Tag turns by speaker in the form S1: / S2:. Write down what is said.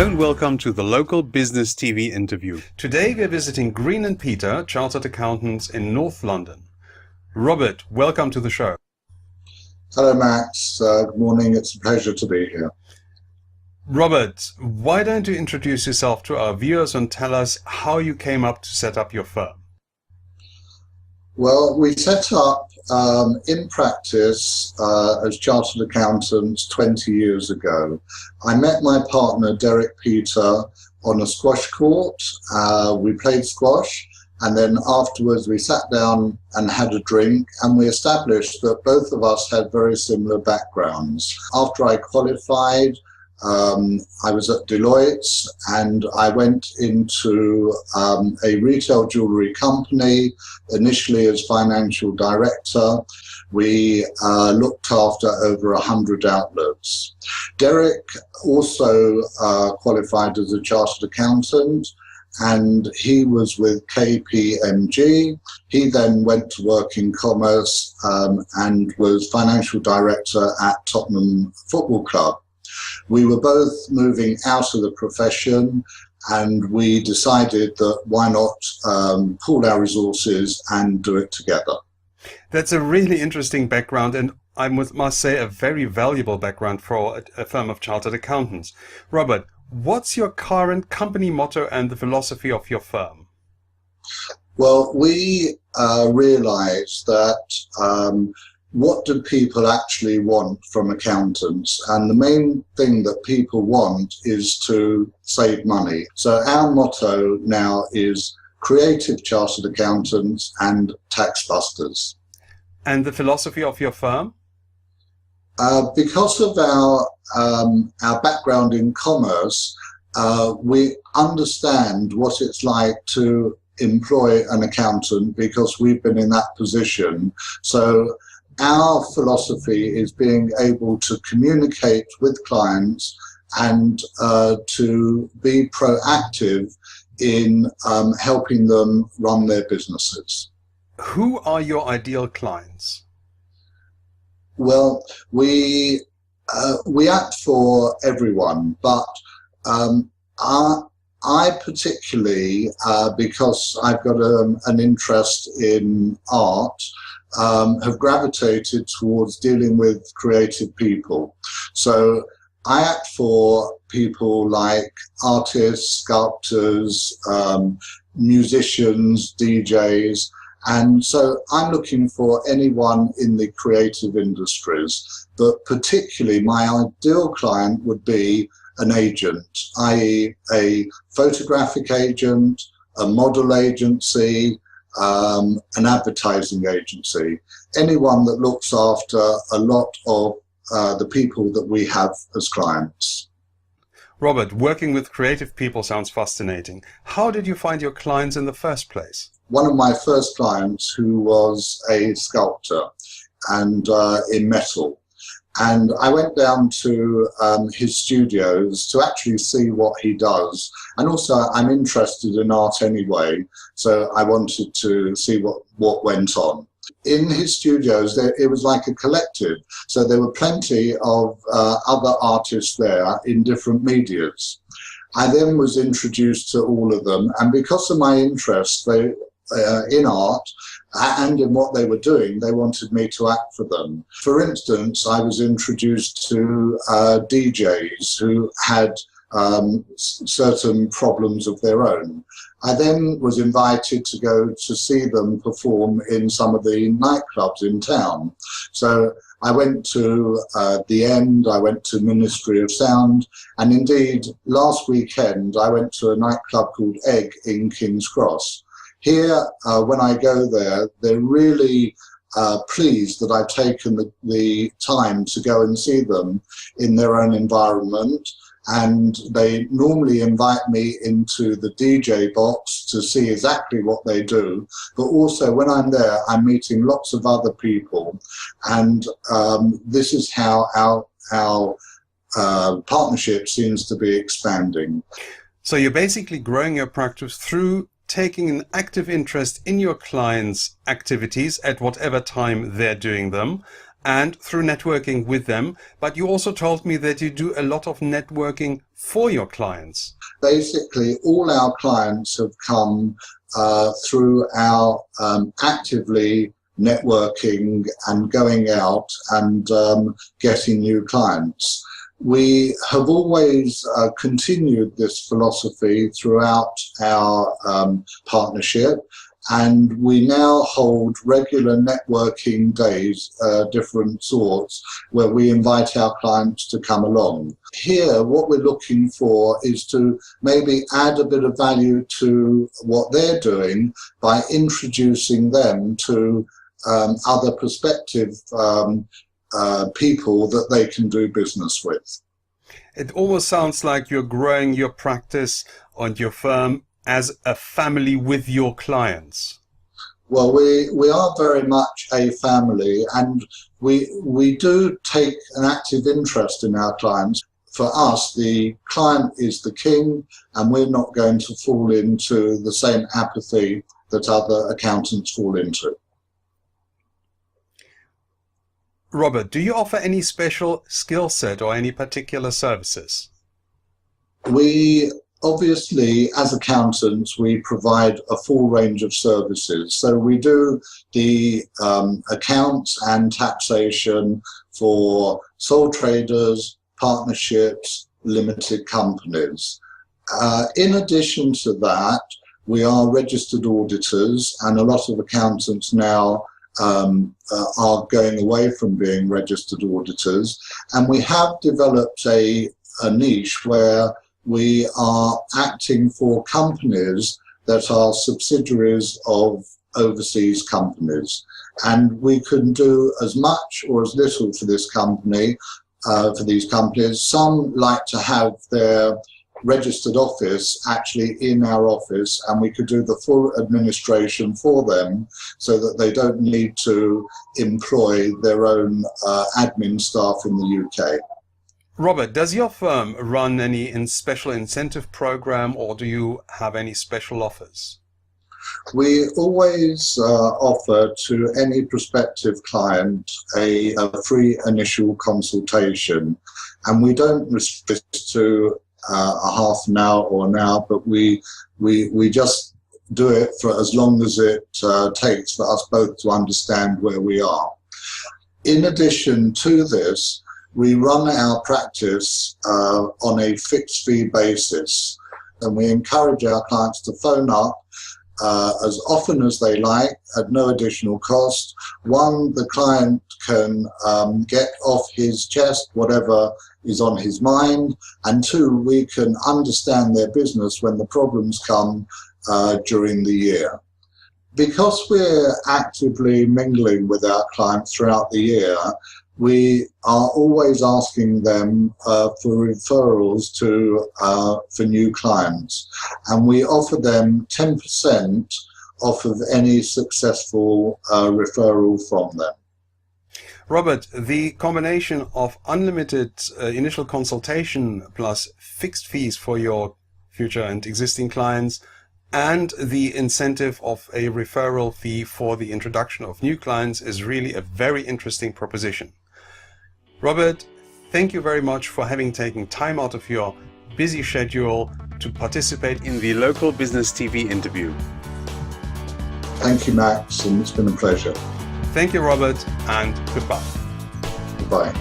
S1: Hello and welcome to the local business TV interview. Today we're visiting Green and Peter, chartered accountants in North London. Robert, welcome to the show.
S2: Hello Max, good morning, it's a pleasure to be here.
S1: Robert, why don't you introduce yourself to our viewers and tell us how you came up to set up your firm?
S2: Well, we set up in practice as chartered accountants 20 years ago. I met my partner Derek Peter on a squash court. We played squash, and then afterwards we sat down and had a drink, and we established that both of us had very similar backgrounds. After I qualified, I was at Deloitte and I went into a retail jewellery company, initially as financial director. We looked after over 100 outlets. Derek also qualified as a chartered accountant, and he was with KPMG. He then went to work in commerce and was financial director at Tottenham Football Club. We were both moving out of the profession, and we decided that why not pool our resources and do it together.
S1: That's a really interesting background, and I must say a very valuable background for a firm of chartered accountants. Robert, what's your current company motto and the philosophy of your firm?
S2: Well, we realised that what do people actually want from accountants? And the main thing that people want is to save money. So our motto now is creative chartered accountants and tax busters.
S1: And the philosophy of your firm?
S2: Because of our background in commerce, we understand what it's like to employ an accountant because we've been in that position. So our philosophy is being able to communicate with clients and to be proactive in helping them run their businesses.
S1: Who are your ideal clients?
S2: Well, we act for everyone, but I particularly, because I've got an interest in art, have gravitated towards dealing with creative people. So I act for people like artists, sculptors, musicians, DJs, and so I'm looking for anyone in the creative industries, but particularly my ideal client would be an agent, i.e. a photographic agent, a model agency, an advertising agency, anyone that looks after a lot of the people that we have as clients.
S1: Robert, working with creative people sounds fascinating. How did you find your clients in the first place?
S2: One of my first clients, who was a sculptor and in metal, and I went down to his studios to actually see what he does. And also I'm interested in art anyway, so I wanted to see what went on. In his studios, it was like a collective. So there were plenty of other artists there in different medias. I then was introduced to all of them, and because of my interest in art and in what they were doing, they wanted me to act for them. For instance, I was introduced to DJs who had certain problems of their own. I then was invited to go to see them perform in some of the nightclubs in town. So I went to The End, I went to Ministry of Sound, and indeed last weekend I went to a nightclub called Egg in King's Cross. Here, when I go there, they're really pleased that I've taken the time to go and see them in their own environment. And they normally invite me into the DJ box to see exactly what they do. But also when I'm there, I'm meeting lots of other people. And this is how our partnership seems to be expanding.
S1: So you're basically growing your practice through taking an active interest in your clients' activities at whatever time they're doing them, and through networking with them. But you also told me that you do a lot of networking for your clients.
S2: Basically, all our clients have come through our actively networking and going out and getting new clients. We have always continued this philosophy throughout our partnership, and we now hold regular networking days, different sorts, where we invite our clients to come along. Here, what we're looking for is to maybe add a bit of value to what they're doing by introducing them to other prospective people that they can do business with.
S1: It almost sounds like you're growing your practice and your firm as a family with your clients.
S2: Well, we are very much a family, and we do take an active interest in our clients. For us, the client is the king, and we're not going to fall into the same apathy that other accountants fall into.
S1: Robert, do you offer any special skill set or any particular services?
S2: We obviously, as accountants, we provide a full range of services. So we do the accounts and taxation for sole traders, partnerships, limited companies. In addition to that, we are registered auditors, and a lot of accountants now are going away from being registered auditors, and we have developed a niche where we are acting for companies that are subsidiaries of overseas companies, and we can do as much or as little for this company, for these companies. Some like to have their registered office actually in our office, and we could do the full administration for them so that they don't need to employ their own admin staff in the UK.
S1: Robert, does your firm run any special incentive program, or do you have any special offers?
S2: We always offer to any prospective client a free initial consultation, and we don't restrict to a half an hour or an hour, but we just do it for as long as it takes for us both to understand where we are. In addition to this, we run our practice on a fixed fee basis, and we encourage our clients to phone up as often as they like at no additional cost. One, the client can get off his chest whatever is on his mind, and two, we can understand their business when the problems come during the year. Because we're actively mingling with our clients throughout the year, we are always asking them for referrals for new clients, and we offer them 10% off of any successful referral from them.
S1: Robert, the combination of unlimited initial consultation plus fixed fees for your future and existing clients, and the incentive of a referral fee for the introduction of new clients is really a very interesting proposition. Robert, thank you very much for having taken time out of your busy schedule to participate in the Local Business TV interview.
S2: Thank you, Max, and it's been a pleasure.
S1: Thank you, Robert, and goodbye.
S2: Goodbye.